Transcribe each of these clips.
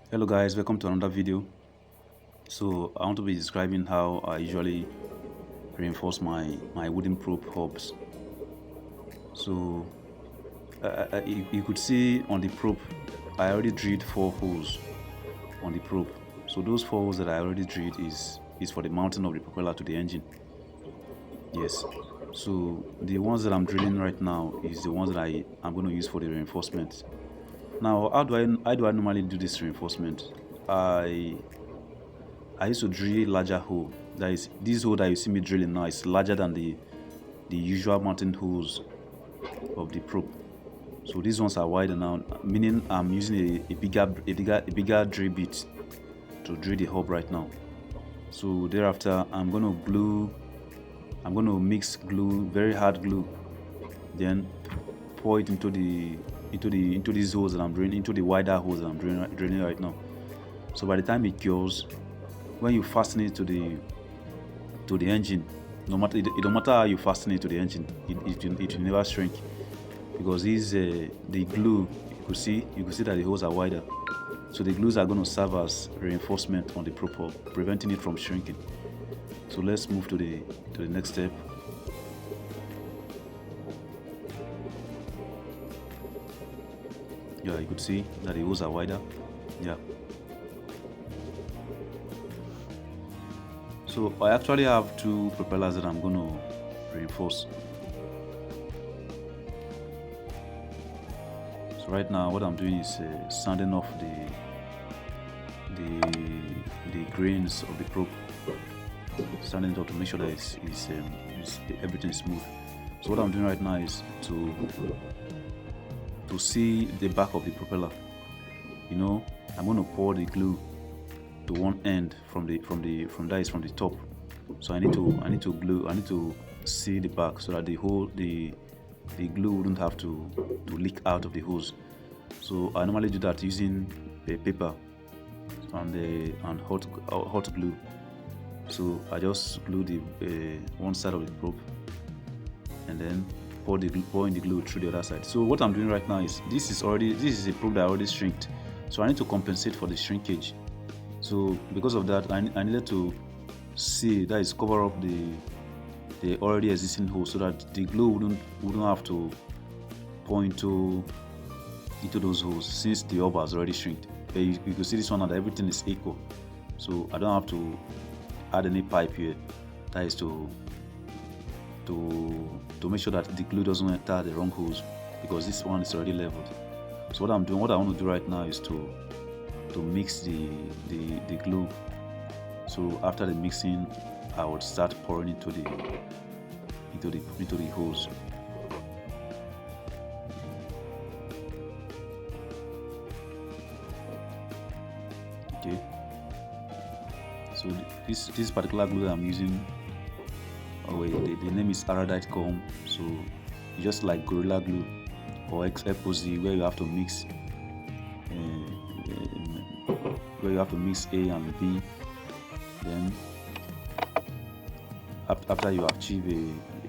Hello guys, welcome to another video. So I want to be describing how I usually reinforce my wooden probe hubs. So you could see on the probe I already drilled 4 holes on the probe. So those 4 holes that I already drilled is for the mounting of the propeller to the engine. Yes. So the ones that I'm drilling right now is the ones that I'm going to use for the reinforcement. Now how do I normally do this reinforcement? I I used to drill larger hole. That is, this hole that you see me drilling now is larger than the usual mounting holes of the probe. So these ones are wider now, meaning I'm using a bigger drill bit to drill the hub right now. So thereafter, I'm going to mix glue, very hard glue, then pour it into these holes that I'm drilling, into the wider holes that I'm drilling right now. So by the time it cures, when you fasten it to the engine, no matter it don't matter how you fasten it to the engine, it will never shrink, because the glue, you could see that the holes are wider, so the glues are going to serve as reinforcement on the propeller, preventing it from shrinking. So let's move to the next step. Yeah, you could see that the holes are wider. Yeah. So I actually have 2 propellers that I'm going to reinforce. So right now what I'm doing is sanding off the grains of the probe, sanding it off to make sure that everything is smooth. So what I'm doing right now is to see the back of the propeller. I'm going to pour the glue to one end from the top. So I need to see the back so that the glue wouldn't have to leak out of the hose. So I normally do that using a paper and hot glue. So I just glue the one side of the probe and then pour in the glue through the other side. So what I'm doing right now is this is a probe that I already shrinked. So I need to compensate for the shrinkage. So because of that, I needed to cover up the already existing hole so that the glue wouldn't have to pour into those holes, since the hub has already shrinked. But you can see this one now that everything is equal, so I don't have to add any pipe here. That is to make sure that the glue doesn't enter the wrong holes, because this one is already leveled. So what I want to do right now is to mix the glue. So after the mixing, I would start pouring into the holes. Okay. So this particular glue that I'm using, the name is Aradite Gum. So just like Gorilla Glue or Epoxy, where you have to mix A and B. Then after you achieve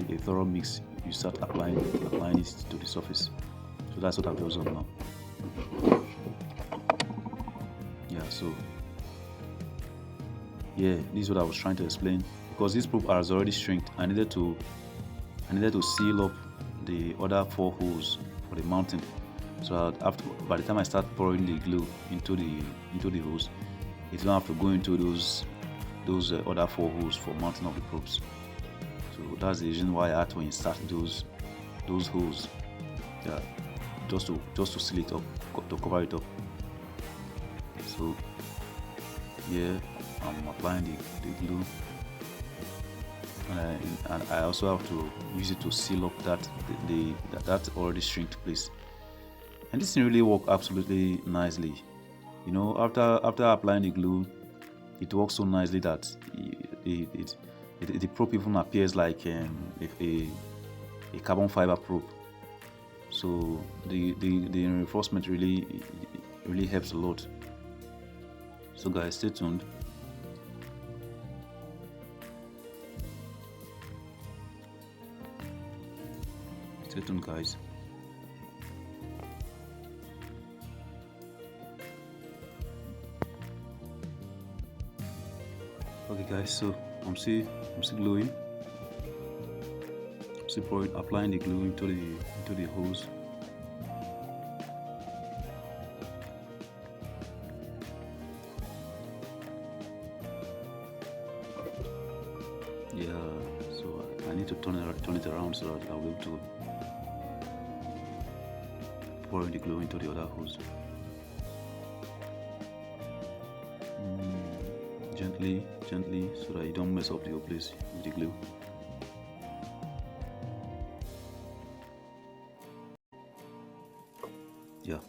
a thorough mix, you start applying it to the surface. So that's what I've just done now. Yeah, this is what I was trying to explain. Because this probe has already shrinked, I needed to seal up the other 4 holes for the mounting, so that by the time I start pouring the glue into the holes, it don't have to go into those other 4 holes for mounting of the probes. So that's the reason why I had to insert those holes, yeah, just to seal it up, to cover it up. So yeah, I'm applying the glue, and I also have to use it to seal up that already shrinked place. And this thing really worked absolutely nicely. After applying the glue, it works so nicely that the probe even appears like a carbon fiber probe. So the reinforcement really helps a lot. So guys, stay tuned. Stay tuned, guys. Okay guys, so I'm still gluing. I'm still applying the glue into the hose. Yeah, so I need to turn it around so that I'll be able to pour the glue into the other hose. Gently, so that you don't mess up the whole place with the glue. Yeah.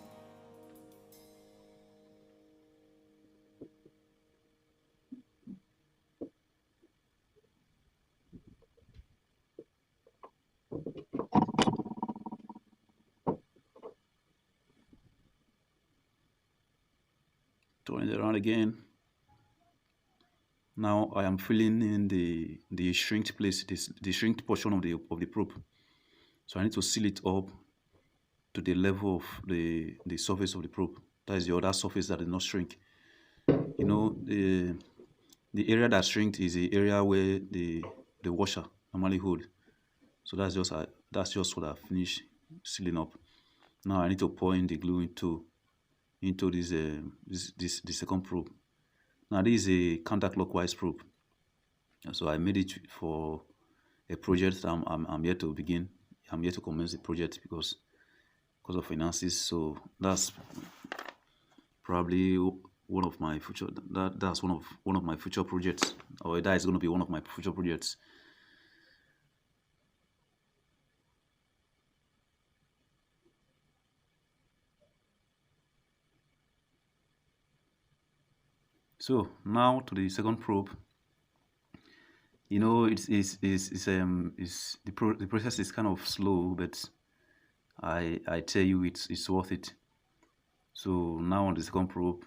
Turn it around again. Now I am filling in the shrinked place, the shrinked portion of the probe. So I need to seal it up to the level of the surface of the probe. That is the other surface that did not shrink. You know, the area that shrinked is the area where the washer normally hold. So that's just what I finished sealing up. Now I need to pour in the glue into this the second probe. Now this is a counterclockwise probe. So I made it for a project I'm yet to begin. I'm yet to commence the project because of finances. So that's probably one of my future that's one of my future projects, or that is going to be one of my future projects. So now to the second probe. You know, the process is kind of slow, but I tell you it's worth it. So now on the second probe,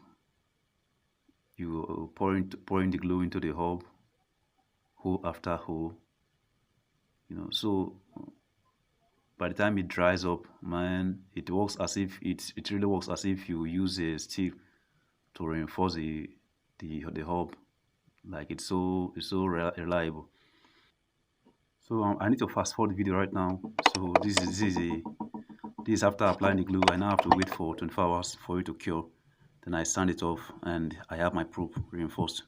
you pouring the glue into the hub, hole after hole. You know, so by the time it dries up, man, it really works as if you use a steel to reinforce the hub. Like it's so reliable. So I need to fast forward the video right now. So this is after applying the glue. I now have to wait for 24 hours for it to cure. Then I sand it off and I have my probe reinforced.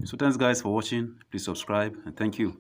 So thanks guys for watching. Please subscribe and thank you.